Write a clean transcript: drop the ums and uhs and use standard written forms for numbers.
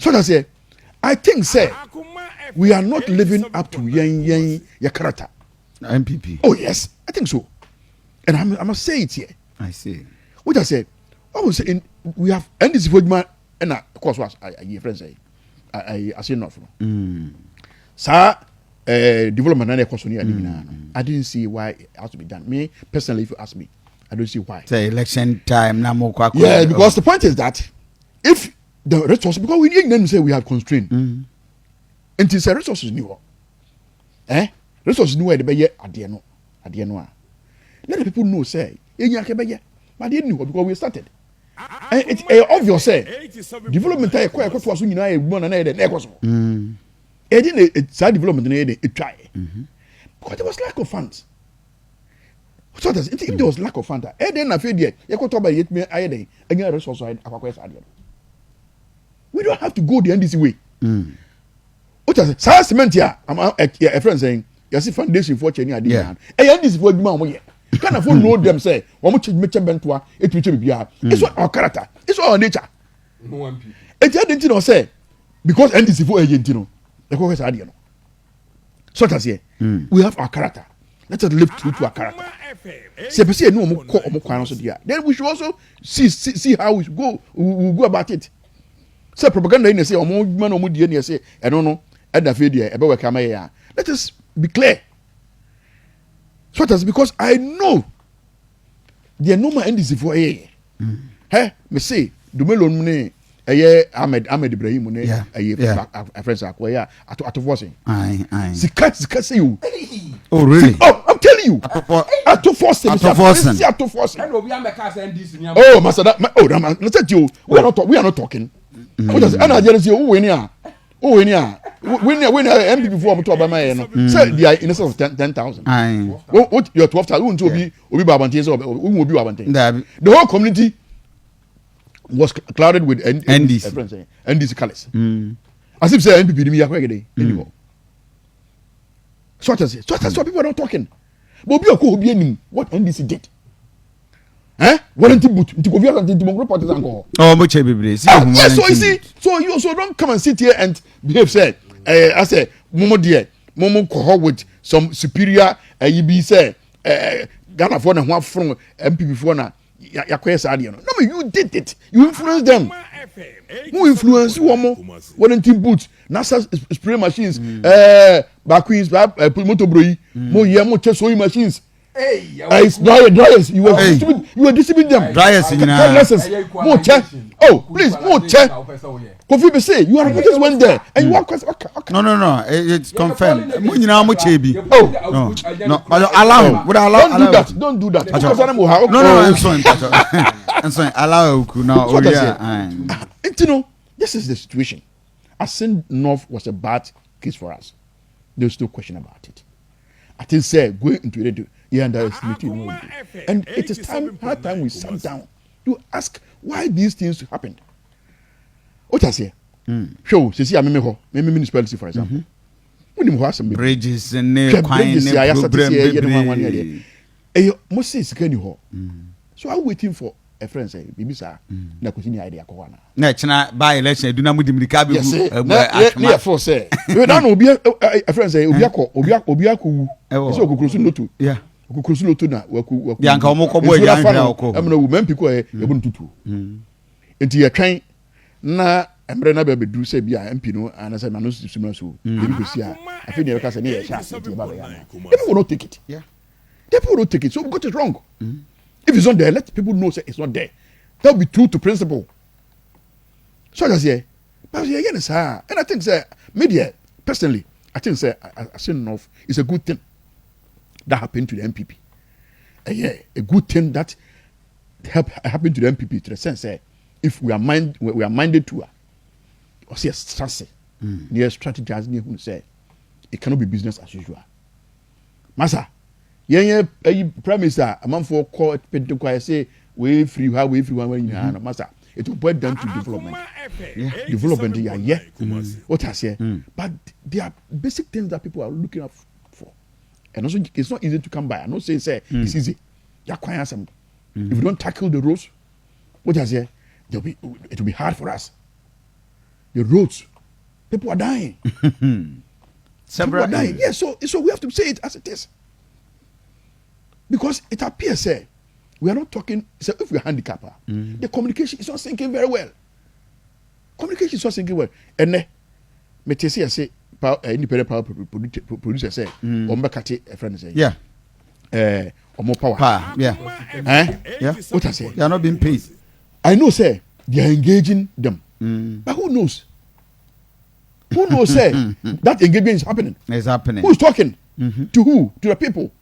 So that's it. I think, say, we are not living up to your character. NPP. Oh yes, I think so. And I must say it here. I see. What I said, I was saying we have and this for man and of course was I friends say I say enough. Sir, development and I didn't see why it has to be done. Me personally, if you ask me, I don't see why. Say election time now more. Yeah, because the point is that if the resources, because we need them to say we have constraint. And it's a resources new. Resources new the be at the end. Let the people know say but they knew because we started. And it's obvious say development I quite to us you know one and the equals. It didn't it's development it try. Because there was lack of funds. So if there was lack of funds, then I feel there you could talk about it me I any resource I we don't have to go the NDC way. What is it? Cement here. I'm a friend saying you see foundation for Chenya idea. NDC for you can afford know them say one much bentua it will be it's our character, it's our nature. It didn't know say because NDC for agent, you know, the caucus idea. So that's here. We have our character. Let us live true to our character. Say no more then we should also see how we go about it. Say propaganda in say man or say I don't know at the video about where let us be clear. So that's because I know the normal NDC for hey me say do me loan money Ahmed Ibrahim money a friends acquire at forcing sika say you. Oh really? I'm telling you at forcing oh master that let's tell you we are not talking. What does and I just say when NPP before to Obama say they are in excess of 10,000. What your 12,000 won't be the whole community was clouded with NDC colors. As if say NPP didn't anymore. So that's what people are not talking. But what NDC did. Warranty boot to go via the reporters and go. Oh, much baby. Yes, so you see, so you also don't come and sit here and behave say, I say, Momo dear, Momo cohort with some superior, you be say, Ghana for one from MPP for now. No, you did it. You influenced them. Who influenced you more? Warranty boots, NASA spray machines, Baquins, motor broi, more sewing machines. It's dryers. You were distributing them. Dryers, more check. Oh, please, more check. Kofi be say you are just went there and you walk. No. It's confirmed. Oh, no. Allow. Would allow? Don't do that. No. I'm sorry. Allow now. You know, this is the situation. Assin North was a bad case for us. There's no question about it. I think say going into it. Underestimating and it is high time we sat down to ask why these things happened. What I say? Show, see, I remember municipality, for example. When you have some bridges and most is so I'm waiting for a friend say, Bibisa, na continue idea. Now, by election, do not move the cab. Yes, for say, you don't know, a friend say, Obiaku, so Kukusunotu. Yeah. Kukusunotu na, Yanka Mokobo, I'm no woman, people are able to do. Into your train, na, and Brenna baby do say, be a Mpino, and as I know, similar so, I think never can say, people will not take it. Yeah. People will not take it, so we got it wrong. If it's not there, let people know say it's not there. That will be true to principle. So I say, but again, and I think say media personally, I think say Assin North is a good thing that happened to the NPP. A good thing that happened to the NPP to the sense that if we are minded to, or say strategy, near strategizing, who say it cannot be business as usual. Masa. Prime Minister, a man for court, Pentecost, say, we free one when you are master. It will boil down to development. Development, what I say. But there are basic things that people are looking up for. And also, it's not easy to come by. I'm not saying, it's easy. You're quite some. If we don't tackle the roads, what I say, it will be hard for us. the roads, people are dying. Several people are dying. Yes, so we have to say it as it is. Because it appears, we are not talking, so if we're handicapped, the communication is not sinking very well. Communication is not sinking well. And then, I say, independent power producer say, Ombakati, a friend say, yeah, or more power. Yeah. Yeah. What I say? They are not being paid. I know, say, they are engaging them. But who knows? Who knows, say, that engagement is happening? It's happening. Who's talking? To who? To the people.